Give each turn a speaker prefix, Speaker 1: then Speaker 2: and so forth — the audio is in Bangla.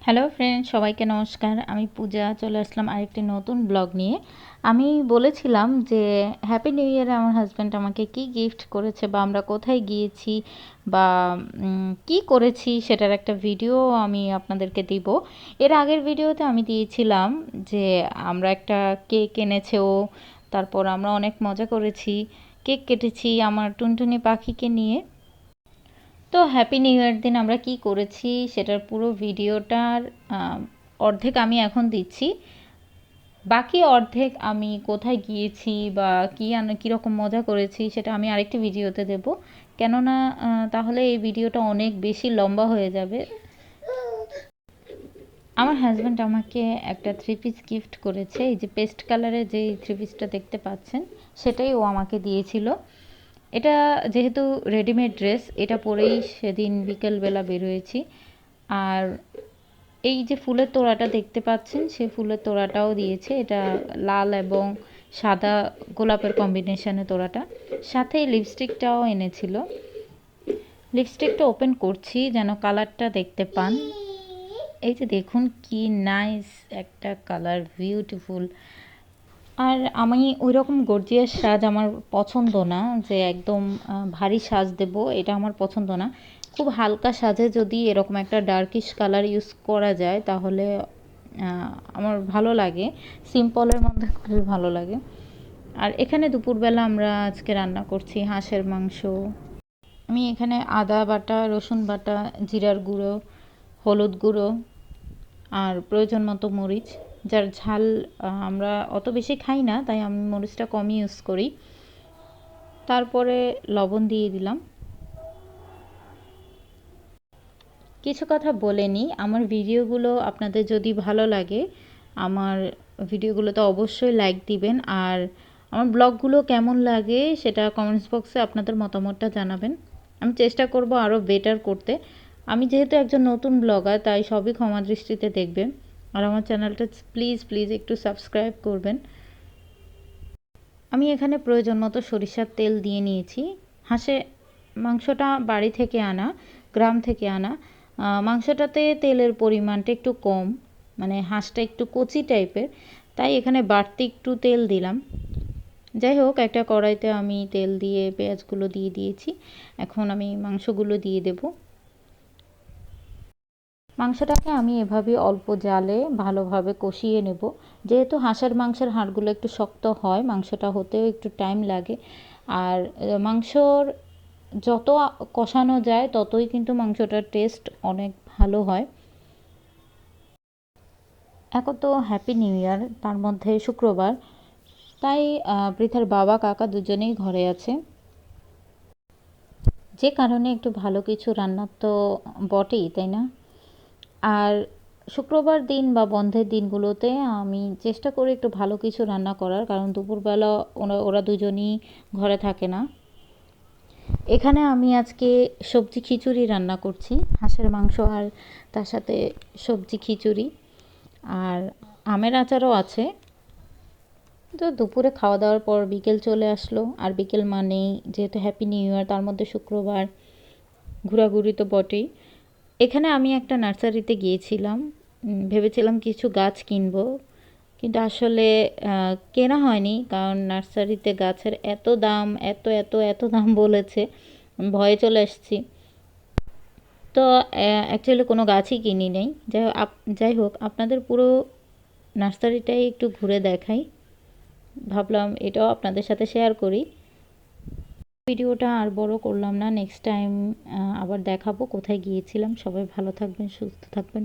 Speaker 1: হ্যালো ফ্রেন্ড, সবাইকে নমস্কার। আমি পূজা চলে আসলাম আরেকটি নতুন ব্লগ নিয়ে। আমি বলেছিলাম যে হ্যাপি নিউ ইয়ারে আমার হাজব্যান্ড আমাকে কি গিফট করেছে বা আমরা কোথায় গিয়েছি বা কি করেছি সেটার একটা ভিডিও আমি আপনাদেরকে দিব। এর আগের ভিডিওতে আমি দিয়েছিলাম যে আমরা একটা কেক এনেছে ও, তারপর আমরা অনেক মজা করেছি, কেক কেটেছি আমার টুনটুনি পাখিকে নিয়ে। তো হ্যাপি নিউ ইয়ার দিন আমরা কি করেছি সেটার পুরো ভিডিওটার অর্ধেক আমি এখন দিচ্ছি, বাকি অর্ধেক আমি কোথায় গিয়েছি বা কীরকম মজা করেছি সেটা আমি আরেকটি ভিডিওতে দেব। কেননা তাহলে এই ভিডিওটা অনেক বেশি লম্বা হয়ে যাবে। আমার হাজব্যান্ড আমাকে একটা থ্রি পিস গিফট করেছে। এই যে পেস্ট কালারের যেই থ্রি পিসটা দেখতে পাচ্ছেন সেটাই ও আমাকে দিয়েছিল। এটা যেহেতু রেডিমেড ড্রেস, এটা পরেই সেদিন বিকেলবেলা বের হয়েছি। আর এই যে ফুলের তোড়াটা দেখতে পাচ্ছেন সে ফুলের তোড়াটাও দিয়েছে। এটা লাল এবং সাদা গোলাপের কম্বিনেশনে তোড়াটা, সাথে লিপস্টিকটাও এনেছিল। লিপস্টিকটা ওপেন করছি যেন কালারটা দেখতে পান। এই যে দেখুন কি নাইস একটা কালার, বিউটিফুল। আর আমি ওই রকম গর্জিয়াস সাজ আমার পছন্দ না, যে একদম ভারী সাজ দেব, এটা আমার পছন্দ না। খুব হালকা সাজে যদি এরকম একটা ডার্কিশ কালার ইউজ করা যায় তাহলে আমার ভালো লাগে, সিম্পলের মধ্যে খুবই ভালো লাগে। আর এখানে দুপুরবেলা আমরা আজকে রান্না করছি হাঁসের মাংস। আমি এখানে আদা বাটা, রসুন বাটা, জিরার গুঁড়ো, হলুদ গুঁড়ো আর প্রয়োজন মতো মরিচ, যার ঝাল আমরা অত বেশি খাই না তাই আমি মরিচটা কমই ইউজ করি। তারপরে লবণ দিয়ে দিলাম। কিছু কথা বলে নিই, আমার ভিডিওগুলো আপনাদের যদি ভালো লাগে আমার ভিডিওগুলোতে অবশ্যই লাইক দিবেন। আর আমার ব্লগগুলো কেমন লাগে সেটা কমেন্টস বক্সে আপনাদের মতামতটা জানাবেন। আমি চেষ্টা করব আরও বেটার করতে। আমি যেহেতু একজন নতুন ব্লগার তাই সবই ক্ষমা দৃষ্টিতে দেখবেন। আর আমার চ্যানেলটা প্লিজ প্লিজ একটু সাবস্ক্রাইব করবেন। আমি এখানে প্রয়োজন মতো সরিষার তেল দিয়ে নিয়েছি। হাঁসের মাংসটা বাড়ি থেকে আনা, গ্রাম থেকে আনা। মাংসটাতে তেলের পরিমাণটা একটু কম, মানে হাঁসটা একটু কচি টাইপের, তাই এখানে বাড়তি একটু তেল দিলাম। যাই হোক, একটা কড়াইতে আমি তেল দিয়ে পেঁয়াজগুলো দিয়ে দিয়েছি। এখন আমি মাংসগুলো দিয়ে দেব। মাংসটাকে আমি এভাবে অল্প জালে ভালোভাবে কষিয়ে নেব। যেহেতু হাঁসের মাংসের হাড়গুলো একটু শক্ত হয়, মাংসটা হতেও একটু টাইম লাগে। আর মাংসর যত কষানো যায় ততই কিন্তু মাংসটার টেস্ট অনেক ভালো হয়। এখন তো হ্যাপি নিউ ইয়ার, তার মধ্যে শুক্রবার, তাই পৃথার বাবা কাকা দুজনেই ঘরে আছে, যে কারণে একটু ভালো কিছু রান্নার তো বটেই, তাই না? আর শুক্রবার দিন বা বন্ধের দিনগুলোতে আমি চেষ্টা করি একটু ভালো কিছু রান্না করার, কারণ দুপুরবেলা ওরা দুজনই ঘরে থাকে না। এখানে আমি আজকে সবজি খিচুড়ি রান্না করছি, হাঁসের মাংস আর তার সাথে সবজি খিচুড়ি, আর আমের আচারও আছে। তো দুপুরে খাওয়া দাওয়ার পর বিকেল চলে আসলো, আর বিকেল মানেই যেহেতু হ্যাপি নিউ ইয়ার, তার মধ্যে শুক্রবার, ঘোরাঘুরি তো বটেই। এখানে আমি একটা নার্সারিতে গিয়েছিলাম, ভেবেছিলাম কিছু গাছ কিনবো, কিন্তু আসলে কেনা হয়নি, কারণ নার্সারিতে গাছের এত দাম, এত এত এত দাম বলেছে, ভয়ে চলে এসেছি। তো অ্যাকচুয়ালি কোনো গাছই কিনি নেই। যাই হোক, আপনাদের পুরো নার্সারিটাই একটু ঘুরে দেখাই, ভাবলাম এটাও আপনাদের সাথে শেয়ার করি। ভিডিওটা আর বড় করলাম না, নেক্সট টাইম আবার দেখাবো কোথায় গিয়েছিলাম। সবাই ভালো থাকবেন, সুস্থ থাকবেন।